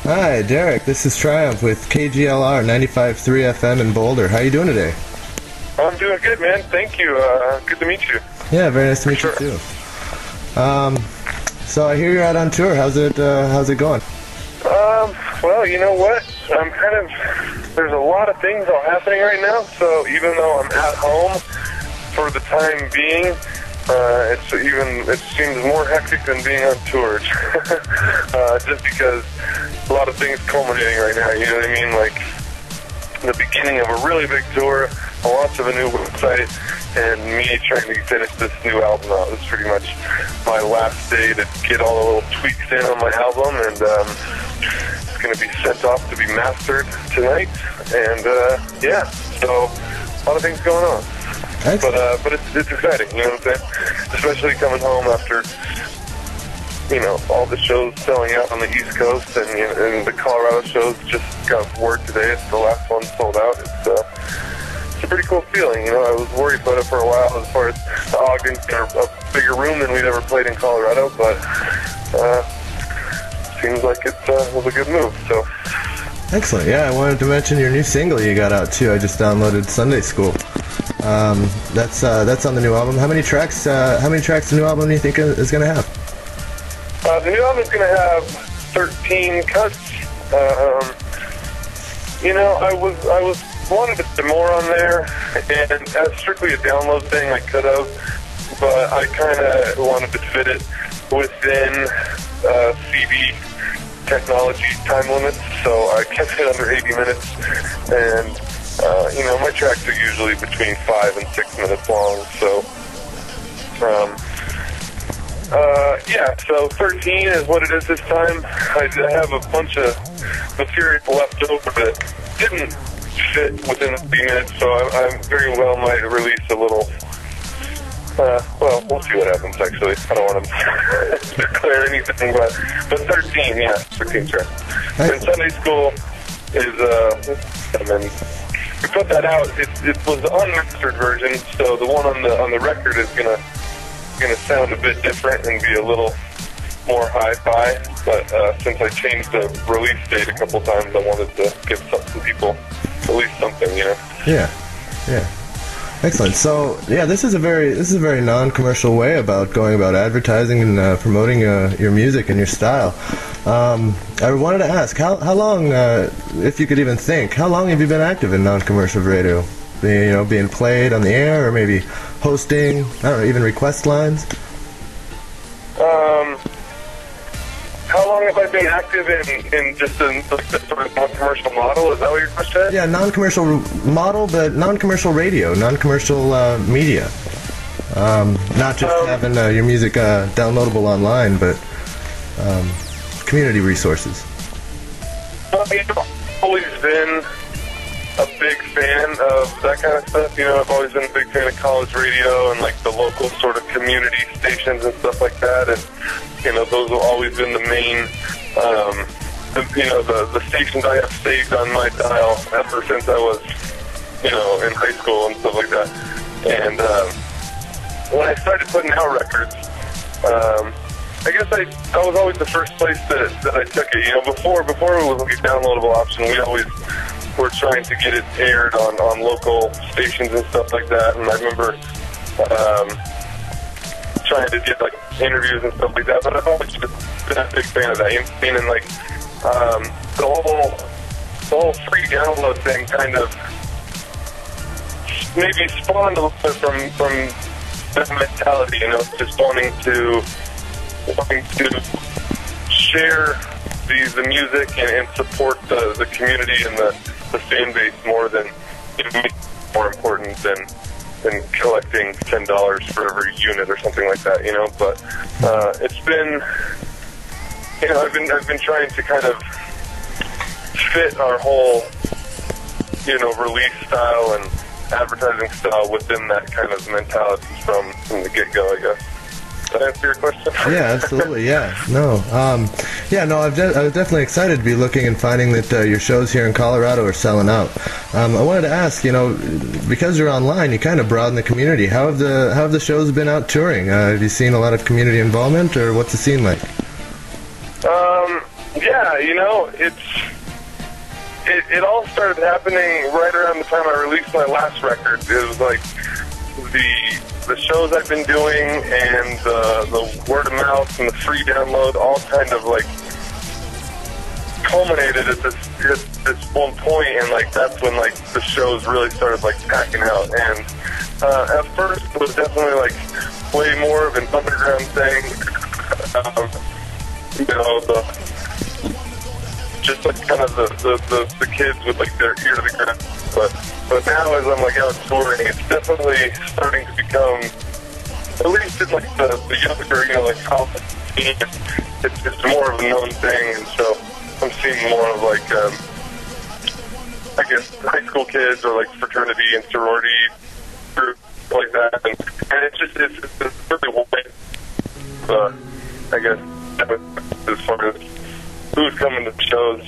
Hi, Derek. This is Triumph with KGLR 95.3 FM in Boulder. How you doing today? I'm doing good, man. Thank you. Good to meet you. Yeah, very nice to meet you too. So I hear you're out on tour. How's it going? Well, you know what? There's a lot of things all happening right now. So even though I'm at home for the time being, it seems more hectic than being on tour. Just because a lot of things culminating right now. You know what I mean? Like the beginning of a really big tour, a launch of a new website, and me trying to finish this new album out. It's pretty much my last day to get all the little tweaks in on my album, and it's going to be sent off to be mastered tonight. And yeah, so a lot of things going on. But it's exciting, you know what I'm saying? Especially coming home after, you know, all the shows selling out on the East Coast, and the Colorado shows just got word today. It's the last one sold out. It's a pretty cool feeling, you know. I was worried about it for a while as far as the Ogden, a bigger room than we'd ever played in Colorado, but seems like it was a good move. So excellent. Yeah, I wanted to mention your new single you got out too. I just downloaded Sunday School. That's on the new album. How many tracks the new album do you think is going to have? The new album is going to have 13 cuts. You know, I wanted to put more on there, and as strictly a download thing, I could have, but I kind of wanted to fit it within CD technology time limits, so I kept it under 80 minutes, and you know, my tracks are usually between 5 and 6 minutes long, so yeah, so 13 is what it is this time. I have a bunch of material left over that didn't fit within 3 minutes, so I very well might release a little, well, we'll see what happens, actually. I don't want to declare anything, but 13, yeah, 13 tracks. And Sunday School is, and then we put that out. It was the unmastered version, so the one on the record is gonna sound a bit different and be a little more hi-fi, but since I changed the release date a couple times, I wanted to give some people at least something, you know. Yeah. Excellent. So, yeah, this is a very non-commercial way about going about advertising and promoting your music and your style. I wanted to ask, how long, if you could even think, how long have you been active in non-commercial radio? Being played on the air, or maybe hosting, I don't know, even request lines? How long have I been active in just the sort of non-commercial model? Is that what your question is? Yeah, non-commercial model, but non-commercial radio, non-commercial media. Not just having your music downloadable online, but community resources. I've always been a big fan of that kind of stuff. You know, I've always been a big fan of college radio and like the local sort of community stations and stuff like that. And, you know, those have always been the main, the stations I have saved on my dial ever since I was, you know, in high school and stuff like that. And when I started putting out records, I guess I was always the first place that I took it. You know, before it was like a downloadable option, we always were trying to get it aired on local stations and stuff like that. And I remember trying to get like interviews and stuff like that. But I've always been a big fan of that. And like the whole free download thing kind of maybe spawned a little bit from that mentality. You know, just wanting to share the music and support the community and the fan base more than, you know, more important than collecting $10 for every unit or something like that, you know. But it's been, you know, I've been trying to kind of fit our whole, you know, release style and advertising style within that kind of mentality from the get-go, I guess. Does that answer your question? Yeah, absolutely. Yeah. No. I was definitely excited to be looking and finding that your shows here in Colorado are selling out. I wanted to ask, you know, because you're online, you kind of broaden the community. How have the shows been out touring? Have you seen a lot of community involvement, or what's the scene like? Yeah, You know, it all started happening right around the time I released my last record. It was like the shows I've been doing and the word of mouth and the free download all kind of like culminated at this one point, and like that's when like the shows really started like packing out. And at first it was definitely like way more of an underground thing. You know, just like kind of the kids with like their ear to the ground. But now as I'm like out touring, it's definitely starting to become, at least in like the younger, you know, like college scene, it's more of a known thing. And so I'm seeing more of like, I guess high school kids or like fraternity and sorority groups like that. And it's really wide, I guess, as far as who's coming to shows.